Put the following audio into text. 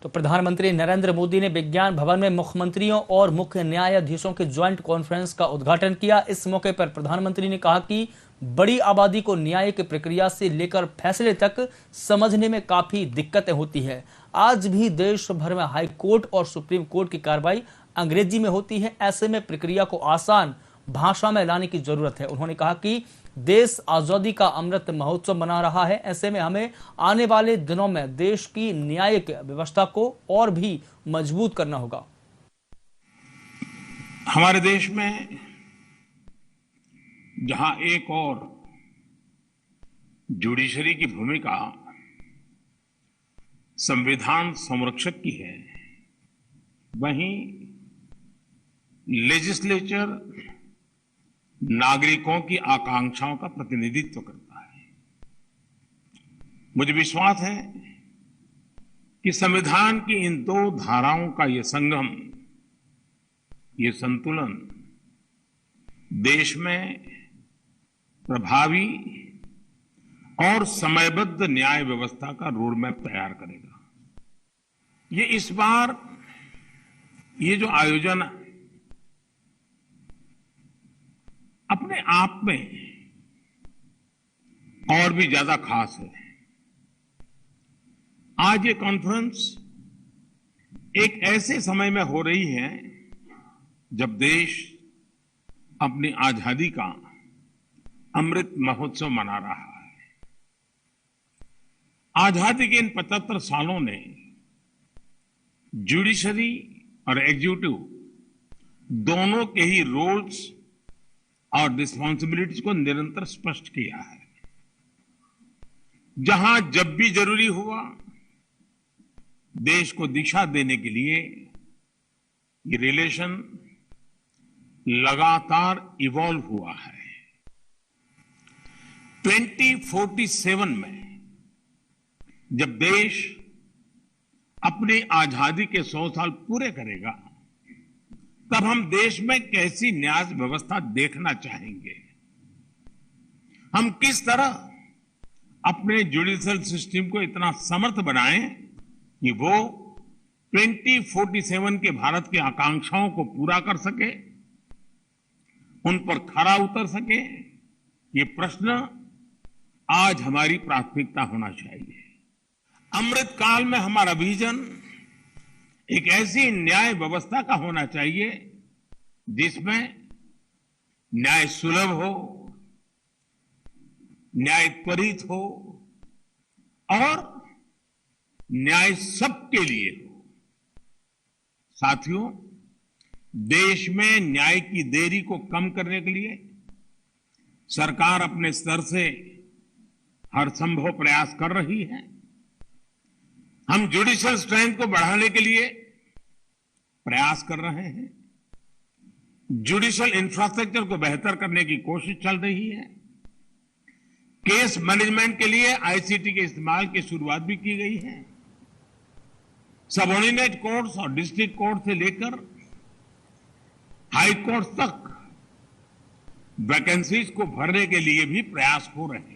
तो प्रधानमंत्री नरेंद्र मोदी ने विज्ञान भवन में मुख्यमंत्रियों और मुख्य न्यायाधीशों के ज्वाइंट कॉन्फ्रेंस का उद्घाटन किया। इस मौके पर प्रधानमंत्री ने कहा कि बड़ी आबादी को न्यायिक प्रक्रिया से लेकर फैसले तक समझने में काफी दिक्कतें होती है। आज भी देश भर में हाई कोर्ट और सुप्रीम कोर्ट की कार्रवाई अंग्रेजी में होती है। ऐसे में प्रक्रिया को आसान भाषा में लाने की जरूरत है। उन्होंने कहा कि देश आजादी का अमृत महोत्सव मना रहा है। ऐसे में हमें आने वाले दिनों में देश की न्यायिक व्यवस्था को और भी मजबूत करना होगा। हमारे देश में जहां एक और जुडिशरी की भूमिका संविधान संरक्षक की है, वहीं लेजिस्लेचर नागरिकों की आकांक्षाओं का प्रतिनिधित्व करता है। मुझे विश्वास है कि संविधान की इन दो धाराओं का ये संगम, ये संतुलन देश में प्रभावी और समयबद्ध न्याय व्यवस्था का रोडमैप तैयार करेगा। ये इस बार ये जो आयोजन अपने आप में और भी ज्यादा खास है। आज ये कॉन्फ्रेंस एक ऐसे समय में हो रही है जब देश अपनी आजादी का अमृत महोत्सव मना रहा है। आजादी के इन 75 सालों ने जुडिशरी और एग्जीक्यूटिव दोनों के ही रोल्स और रिस्पॉन्सिबिलिटीज को निरंतर स्पष्ट किया है। जहां जब भी जरूरी हुआ, देश को दिशा देने के लिए ये रिलेशन लगातार इवॉल्व हुआ है। 2047 में जब देश अपनी आजादी के 100 साल पूरे करेगा, तब हम देश में कैसी न्याय व्यवस्था देखना चाहेंगे। हम किस तरह अपने जुडिशियल सिस्टम को इतना समर्थ बनाएं कि वो 2047 के भारत की आकांक्षाओं को पूरा कर सके, उन पर खरा उतर सके। ये प्रश्न आज हमारी प्राथमिकता होना चाहिए। अमृत काल में हमारा विजन एक ऐसी न्याय व्यवस्था का होना चाहिए जिसमें न्याय सुलभ हो, न्याय त्वरित हो और न्याय सबके लिए हो। साथियों, देश में न्याय की देरी को कम करने के लिए सरकार अपने स्तर से हर संभव प्रयास कर रही है। हम जुडिशियल स्ट्रेंथ को बढ़ाने के लिए प्रयास कर रहे हैं। जुडिशियल इंफ्रास्ट्रक्चर को बेहतर करने की कोशिश चल रही है। केस मैनेजमेंट के लिए आईसीटी के इस्तेमाल की शुरुआत भी की गई है। सबऑर्डिनेट कोर्ट्स और डिस्ट्रिक्ट कोर्ट से लेकर हाई कोर्ट तक वैकेंसीज को भरने के लिए भी प्रयास हो रहे हैं।